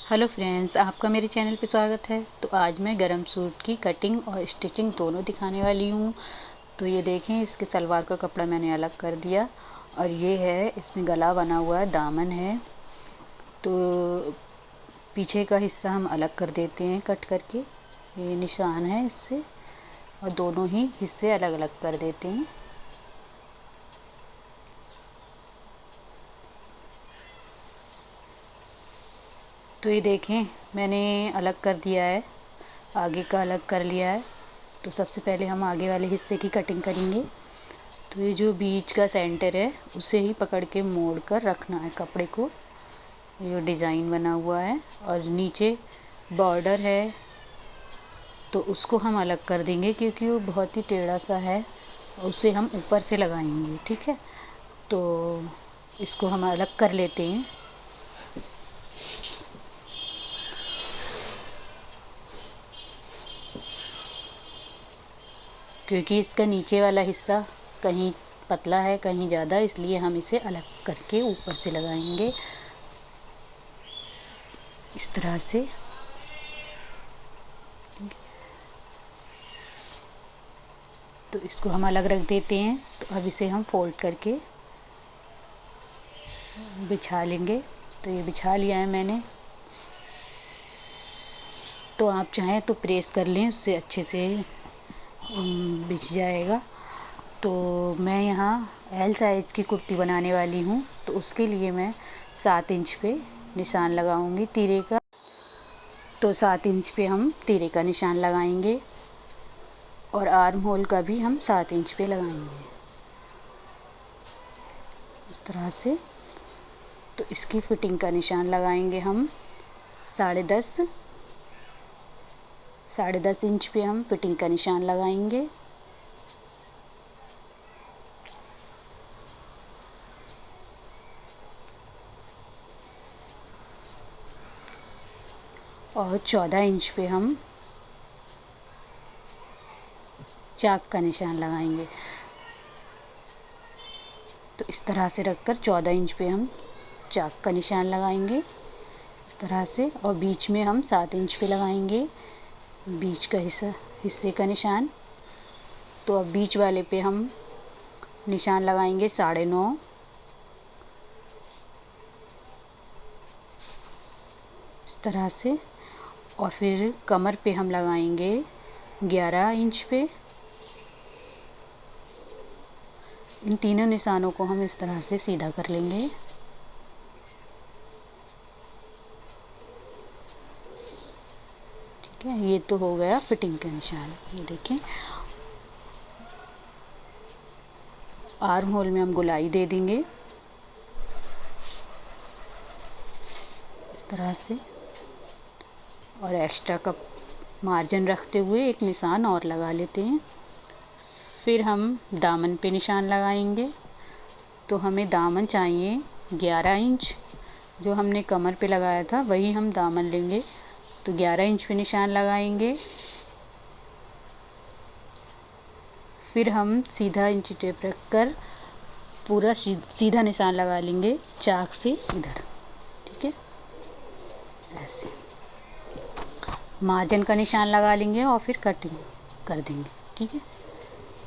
Hello friends, आपका मेरे channel पे स्वागत है। तो आज मैं गरम सूट की कटिंग और स्टिचिंग दोनों दिखाने वाली हूँ। तो ये देखें, इसके सलवार का कपड़ा मैंने अलग कर दिया और ये है, इसमें गला बना हुआ है, दामन है। तो पीछे का हिस्सा हम अलग कर देते हैं कट करके, ये निशान है इससे, और दोनों ही हिस्से अलग अलग कर देते हैं। तो ये देखें, मैंने अलग कर दिया है, आगे का अलग कर लिया है। तो सबसे पहले हम आगे वाले हिस्से की कटिंग करेंगे। तो ये जो बीच का सेंटर है उसे ही पकड़ के मोड़ कर रखना है कपड़े को। ये जो डिज़ाइन बना हुआ है और नीचे बॉर्डर है तो उसको हम अलग कर देंगे, क्योंकि वो बहुत ही टेढ़ा सा है, उसे हम ऊपर से लगाएंगे। ठीक है, तो इसको हम अलग कर लेते हैं। क्योंकि इसका नीचे वाला हिस्सा कहीं पतला है कहीं ज़्यादा, इसलिए हम इसे अलग करके ऊपर से लगाएंगे इस तरह से। तो इसको हम अलग रख देते हैं। तो अब इसे हम फोल्ड करके बिछा लेंगे। तो ये बिछा लिया है मैंने। तो आप चाहें तो प्रेस कर लें, उससे अच्छे से बिछ जाएगा। तो मैं यहाँ एल साइज़ की कुर्ती बनाने वाली हूँ, तो उसके लिए मैं 7 इंच पे निशान लगाऊंगी तीरे का। तो 7 इंच पे हम तीरे का निशान लगाएंगे और आर्म होल का भी हम 7 इंच पे लगाएंगे इस तरह से। तो इसकी फिटिंग का निशान लगाएंगे हम 10.5 इंच पे हम फिटिंग का निशान लगाएंगे। और 14 इंच पे हम चाक का निशान लगाएंगे। तो इस तरह से रखकर 14 इंच पे हम चाक का निशान लगाएंगे इस तरह से। और बीच में हम 7 इंच पे लगाएंगे बीच का हिस्से का निशान। तो अब बीच वाले पे हम निशान लगाएंगे 9.5 इस तरह से। और फिर कमर पे हम लगाएंगे 11 इंच पे। इन तीनों निशानों को हम इस तरह से सीधा कर लेंगे। ठीक है, ये तो हो गया फिटिंग का निशान। ये देखें, आर्म होल में हम गुलाई दे देंगे इस तरह से। और एक्स्ट्रा का मार्जिन रखते हुए एक निशान और लगा लेते हैं। फिर हम दामन पे निशान लगाएंगे। तो हमें दामन चाहिए 11 इंच। जो हमने कमर पे लगाया था वही हम दामन लेंगे। तो 11 इंच पे निशान लगाएंगे। फिर हम सीधा इंची टेप रख कर पूरा सीधा निशान लगा लेंगे चाक से इधर। ठीक है, ऐसे मार्जिन का निशान लगा लेंगे और फिर कटिंग कर देंगे। ठीक है,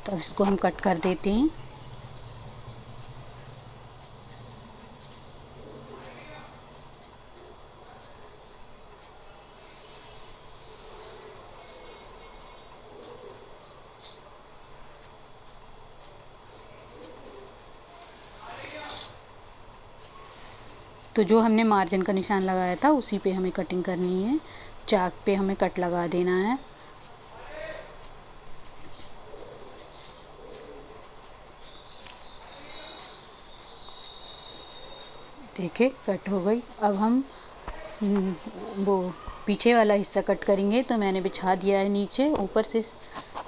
तो अब इसको हम कट कर देते हैं। तो जो हमने मार्जिन का निशान लगाया था उसी पे हमें कटिंग करनी है। चाक पे हमें कट लगा देना है। देखिए, कट हो गई। अब हम वो पीछे वाला हिस्सा कट करेंगे। तो मैंने बिछा दिया है नीचे, ऊपर से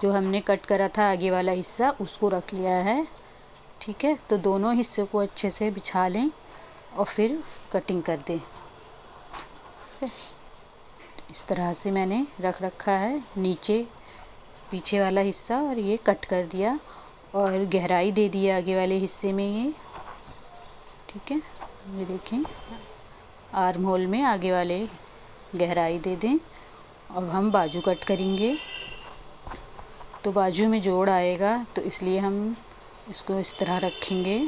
जो हमने कट करा था आगे वाला हिस्सा उसको रख लिया है। ठीक है, तो दोनों हिस्से को अच्छे से बिछा लें और फिर कटिंग कर दें। ठीक है, इस तरह से मैंने रख रखा है नीचे पीछे वाला हिस्सा, और ये कट कर दिया और गहराई दे दी आगे वाले हिस्से में ये। ठीक है, ये देखें, आर्म होल में आगे वाले गहराई दे दें। अब हम बाजू कट करेंगे। तो बाजू में जोड़ आएगा तो इसलिए हम इसको इस तरह रखेंगे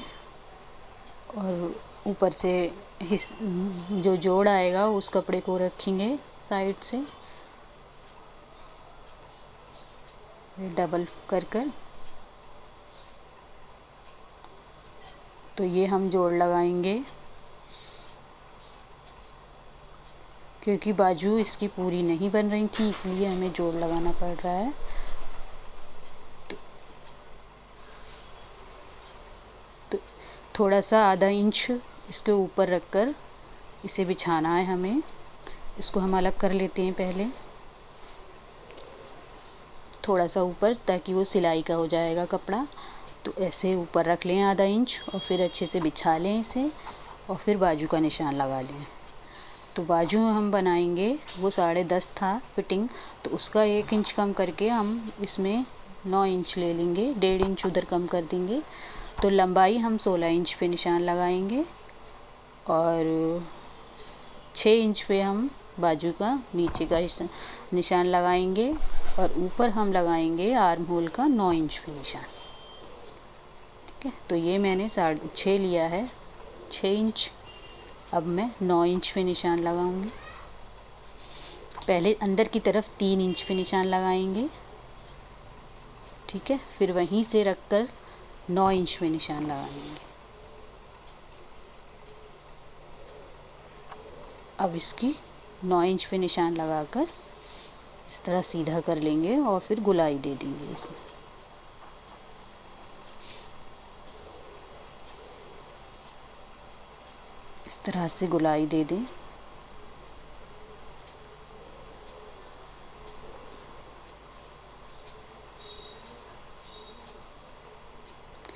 और ऊपर से जो जोड़ आएगा उस कपड़े को रखेंगे साइड से डबल कर कर। तो ये हम जोड़ लगाएंगे क्योंकि बाजू इसकी पूरी नहीं बन रही थी, इसलिए हमें जोड़ लगाना पड़ रहा है। तो थोड़ा सा आधा इंच इसके ऊपर रखकर इसे बिछाना है हमें। इसको हम अलग कर लेते हैं पहले थोड़ा सा ऊपर, ताकि वो सिलाई का हो जाएगा कपड़ा। तो ऐसे ऊपर रख लें आधा इंच और फिर अच्छे से बिछा लें इसे और फिर बाजू का निशान लगा लें। तो बाजू हम बनाएंगे वो 10.5 था फिटिंग, तो उसका 1 इंच कम करके हम इसमें 9 इंच ले लेंगे, 1.5 इंच उधर कम कर देंगे। तो लंबाई हम 16 इंच पे निशान लगाएंगे और 6 इंच पे हम बाजू का नीचे का निशान लगाएंगे और ऊपर हम लगाएंगे आर्म होल का 9 इंच पे निशान। ठीक है, तो ये मैंने 6.5 लिया है, 6 इंच। अब मैं 9 इंच पे निशान लगाऊंगी। पहले अंदर की तरफ 3 इंच पे निशान लगाएंगे। ठीक है, फिर वहीं से रखकर 9 इंच पे निशान लगाएंगे। अब इसकी 9 इंच पे निशान लगाकर इस तरह सीधा कर लेंगे और फिर गुलाई दे देंगे इसमें। इस तरह से गुलाई दे दें।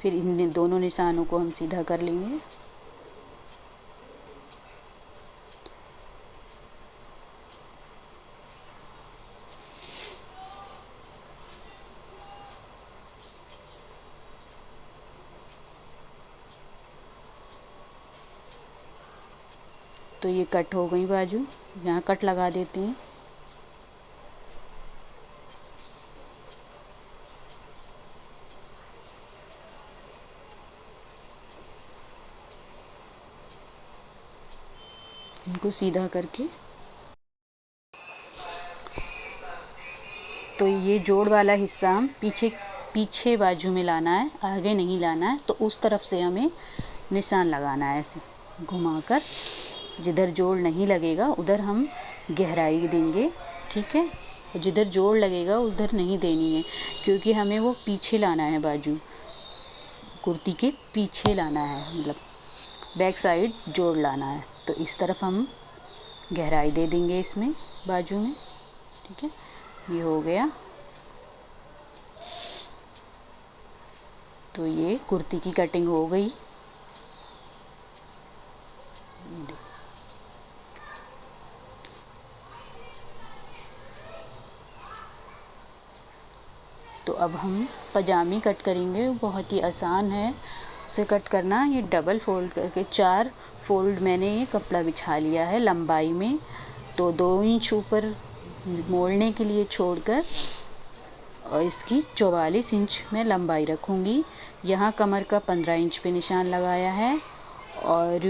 फिर इन दोनों निशानों को हम सीधा कर लेंगे। तो ये कट हो गई बाजू, यहाँ कट लगा देते हैं। इनको सीधा करके। तो ये जोड़ वाला हिस्सा हम पीछे बाजू में लाना है, आगे नहीं लाना है। तो उस तरफ से हमें निशान लगाना है ऐसे घुमाकर। जिधर जोड़ नहीं लगेगा उधर हम गहराई देंगे। ठीक है, और जिधर जोड़ लगेगा उधर नहीं देनी है, क्योंकि हमें वो पीछे लाना है, बाजू कुर्ती के पीछे लाना है, मतलब बैक साइड जोड़ लाना है। तो इस तरफ हम गहराई दे देंगे इसमें बाजू में। ठीक है, ये हो गया। तो ये कुर्ती की कटिंग हो गई। तो अब हम पजामी कट करेंगे, बहुत ही आसान है उसे कट करना। ये डबल फोल्ड करके 4 फोल्ड मैंने ये कपड़ा बिछा लिया है लंबाई में। तो 2 इंच ऊपर मोड़ने के लिए छोड़कर और इसकी 44 इंच में लंबाई रखूँगी। यहाँ कमर का 15 इंच पे निशान लगाया है और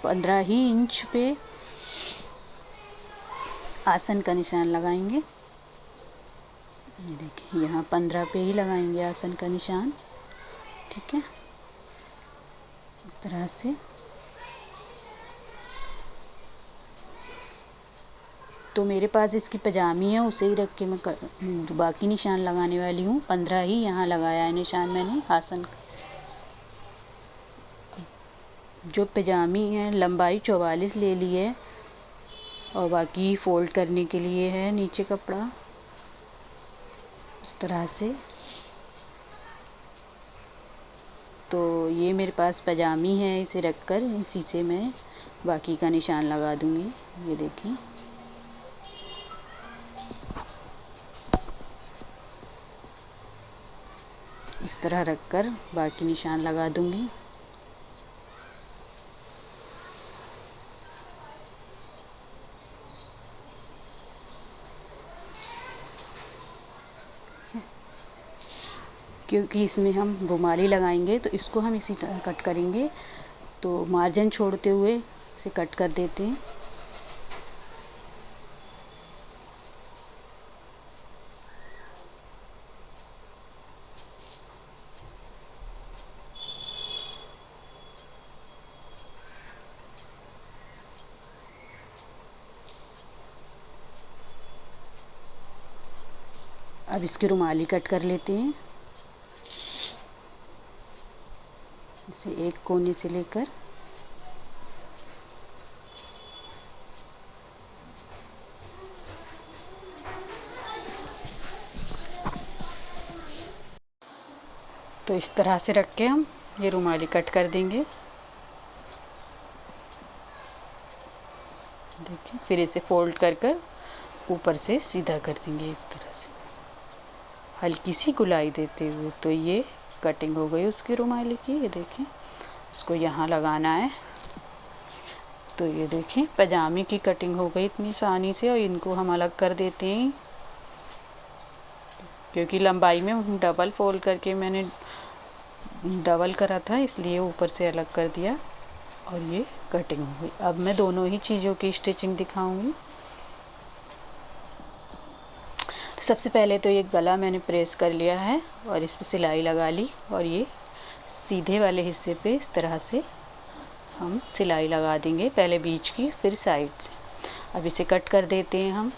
15 ही इंच पे आसन का निशान लगाएंगे। ये देखिए, यहाँ 15 पे ही लगाएंगे आसन का निशान। ठीक है, इस तरह से। तो मेरे पास इसकी पजामी है, उसे ही रख के मैं बाकी निशान लगाने वाली हूँ। 15 ही यहाँ लगाया है निशान मैंने आसन का। जो पजामी है लंबाई 44 ले ली है और बाकी फोल्ड करने के लिए है नीचे कपड़ा, इस तरह से। तो ये मेरे पास पजामी है, इसे रखकर इसी से मैं बाकी का निशान लगा दूँगी। ये देखें, इस तरह रखकर बाकी निशान लगा दूँगी। क्योंकि इसमें हम रुमाली लगाएंगे तो इसको हम इसी तरह कट करेंगे। तो मार्जिन छोड़ते हुए इसे कट कर देते हैं। अब इसकी रुमाली कट कर लेते हैं, इसे एक कोने से लेकर तो इस तरह से रख के हम ये रुमाली कट कर देंगे। देखिए, फिर इसे फोल्ड कर कर ऊपर से सीधा कर देंगे इस तरह से, हल्की सी गुलाई देते हुए। तो ये कटिंग हो गई उसकी रुमाली की। ये देखें, इसको यहाँ लगाना है। तो ये देखें, पजामे की कटिंग हो गई इतनी आसानी से। और इनको हम अलग कर देते हैं, क्योंकि लंबाई में डबल फोल्ड करके मैंने डबल करा था, इसलिए ऊपर से अलग कर दिया और ये कटिंग हो गई। अब मैं दोनों ही चीज़ों की स्टिचिंग दिखाऊंगी। तो सबसे पहले तो ये गला मैंने प्रेस कर लिया है और इस पर सिलाई लगा ली। और ये सीधे वाले हिस्से पे इस तरह से हम सिलाई लगा देंगे, पहले बीच की फिर साइड से। अब इसे कट कर देते हैं हम।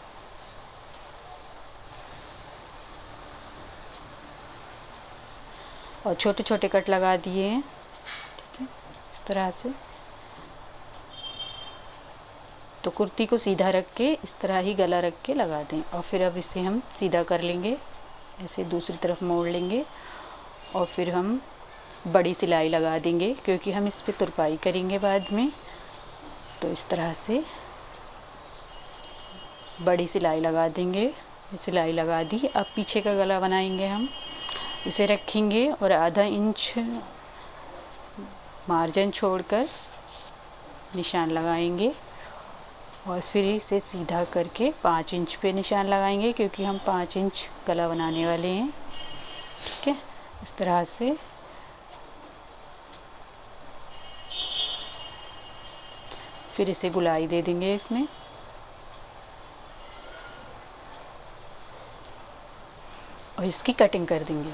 और छोटे छोटे कट लगा दिए हैं, ठीक है, इस तरह से। तो कुर्ती को सीधा रख के इस तरह ही गला रख के लगा दें। और फिर अब इसे हम सीधा कर लेंगे, ऐसे दूसरी तरफ मोड़ लेंगे और फिर हम बड़ी सिलाई लगा देंगे, क्योंकि हम इस पे तुरपाई करेंगे बाद में। तो इस तरह से बड़ी सिलाई लगा देंगे। सिलाई लगा दी। अब पीछे का गला बनाएंगे हम। इसे रखेंगे और आधा इंच मार्जिन छोड़कर निशान लगाएंगे और फिर इसे सीधा करके 5 इंच पे निशान लगाएंगे, क्योंकि हम 5 इंच गला बनाने वाले हैं, ठीक है। इस तरह से फिर इसे गुलाई दे देंगे इसमें। और इसकी कटिंग कर देंगे।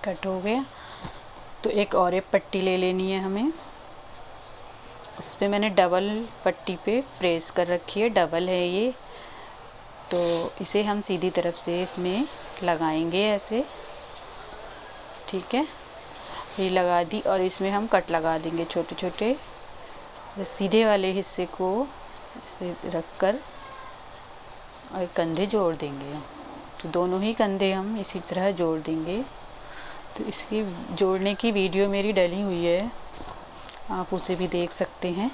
कट हो गया। तो एक और एक पट्टी ले लेनी है हमें। उस पर मैंने डबल पट्टी पे प्रेस कर रखी है, डबल है ये। तो इसे हम सीधी तरफ से इसमें लगाएंगे ऐसे, ठीक है। ये लगा दी और इसमें हम कट लगा देंगे छोटे छोटे। सीधे वाले हिस्से को इसे रख कर और कंधे जोड़ देंगे। तो दोनों ही कंधे हम इसी तरह जोड़ देंगे। तो इसकी जोड़ने की वीडियो मेरी डली हुई है, आप उसे भी देख सकते हैं।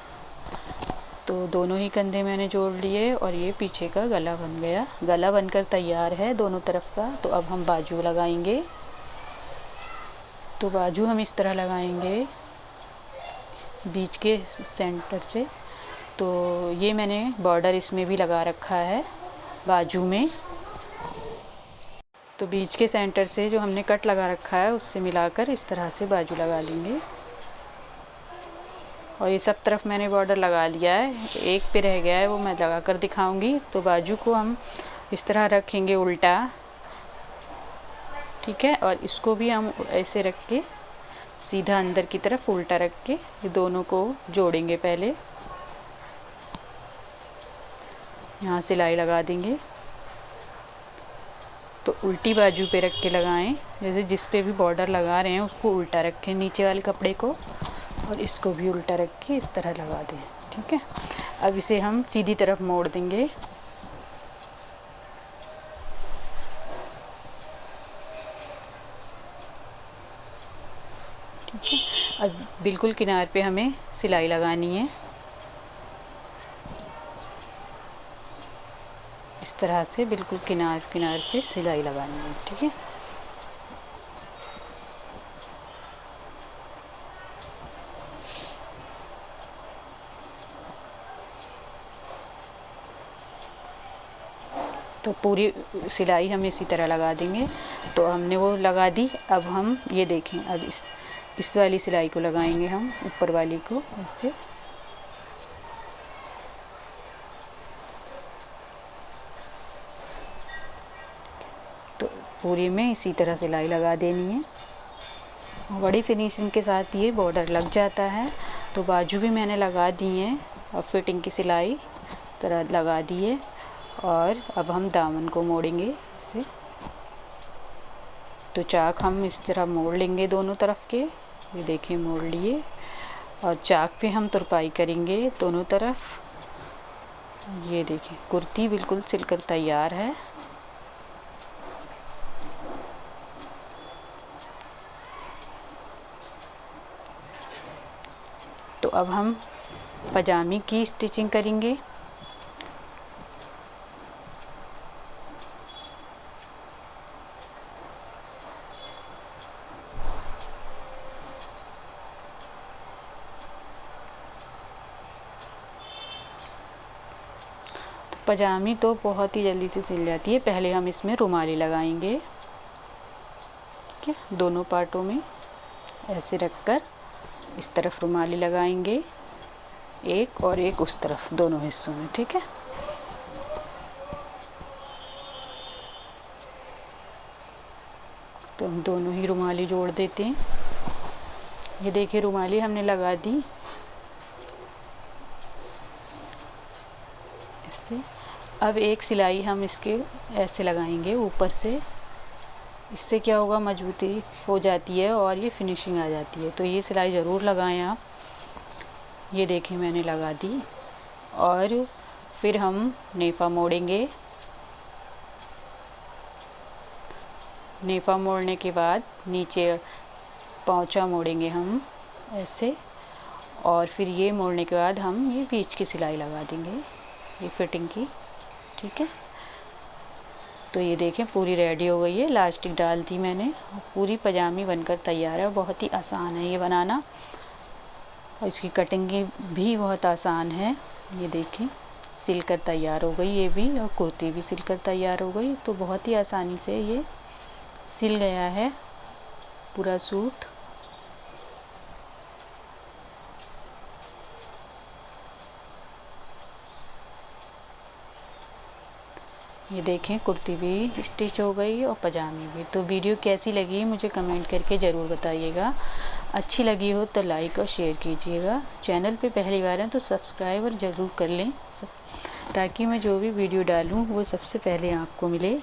तो दोनों ही कंधे मैंने जोड़ लिए और ये पीछे का गला बन गया। गला बनकर तैयार है दोनों तरफ का। तो अब हम बाजू लगाएंगे। तो बाजू हम इस तरह लगाएंगे बीच के सेंटर से। तो ये मैंने बॉर्डर इसमें भी लगा रखा है बाजू में। तो बीच के सेंटर से जो हमने कट लगा रखा है उससे मिलाकर इस तरह से बाजू लगा लेंगे। और ये सब तरफ मैंने बॉर्डर लगा लिया है, एक पे रह गया है, वो मैं लगा कर दिखाऊंगी। तो बाजू को हम इस तरह रखेंगे उल्टा, ठीक है। और इसको भी हम ऐसे रख के सीधा अंदर की तरफ उल्टा रख के ये दोनों को जोड़ेंगे। पहले यहाँ सिलाई लगा देंगे। तो उल्टी बाजू पे रख के लगाएं, जैसे जिस पे भी बॉर्डर लगा रहे हैं उसको उल्टा रखें नीचे वाले कपड़े को, और इसको भी उल्टा रख के इस तरह लगा दें, ठीक है। अब इसे हम सीधी तरफ मोड़ देंगे। ठीक है। अब बिल्कुल किनार पे हमें सिलाई लगानी है। इस इस तरह से बिल्कुल किनार किनार पे सिलाई लगानी है, ठीक है। तो पूरी सिलाई हम इसी तरह लगा देंगे। तो हमने वो लगा दी। अब हम ये देखें, अब इस वाली सिलाई को लगाएंगे हम, ऊपर वाली को ऐसे। तो पूरी में इसी तरह सिलाई लगा देनी है। बड़ी फिनिशिंग के साथ ये बॉर्डर लग जाता है। तो बाजू भी मैंने लगा दी है और फिटिंग की सिलाई तरह लगा दी है। और अब हम दामन को मोड़ेंगे इसे। तो चाक हम इस तरह मोड़ लेंगे दोनों तरफ के, ये देखिए मोड़ लिए। और चाक पे हम तुरपाई करेंगे दोनों तरफ। ये देखिए कुर्ती बिल्कुल सिलकर तैयार है। तो अब हम पजामे की स्टिचिंग करेंगे। पजामी तो बहुत ही जल्दी से सिल जाती है। पहले हम इसमें रुमाली लगाएंगे, ठीक है। दोनों पार्टों में ऐसे रखकर इस तरफ रुमाली लगाएंगे, एक और एक उस तरफ, दोनों हिस्सों में, ठीक है। तो हम दोनों ही रुमाली जोड़ देते हैं। ये देखिए रुमाली हमने लगा दी इससे। अब एक सिलाई हम इसके ऐसे लगाएंगे ऊपर से। इससे क्या होगा, मजबूती हो जाती है और ये फिनिशिंग आ जाती है। तो ये सिलाई ज़रूर लगाएं आप। ये देखिए मैंने लगा दी। और फिर हम नेफा मोड़ेंगे। नेफा मोड़ने के बाद नीचे पौंचा मोड़ेंगे हम ऐसे। और फिर ये मोड़ने के बाद हम ये बीच की सिलाई लगा देंगे, ये फिटिंग की, ठीक है। तो ये देखें पूरी रेडी हो गई है। इलास्टिक डाल दी मैंने। पूरी पजामी बनकर तैयार है। बहुत ही आसान है ये बनाना और इसकी कटिंग भी बहुत आसान है। ये देखें सिलकर तैयार हो गई ये भी, और कुर्ती भी सिलकर तैयार हो गई। तो बहुत ही आसानी से ये सिल गया है पूरा सूट। ये देखें कुर्ती भी स्टिच हो गई और पजामी भी। तो वीडियो कैसी लगी मुझे कमेंट करके ज़रूर बताइएगा। अच्छी लगी हो तो लाइक और शेयर कीजिएगा। चैनल पे पहली बार हैं तो सब्सक्राइब ज़रूर कर लें, ताकि मैं जो भी वीडियो डालूँ वो सबसे पहले आपको मिले।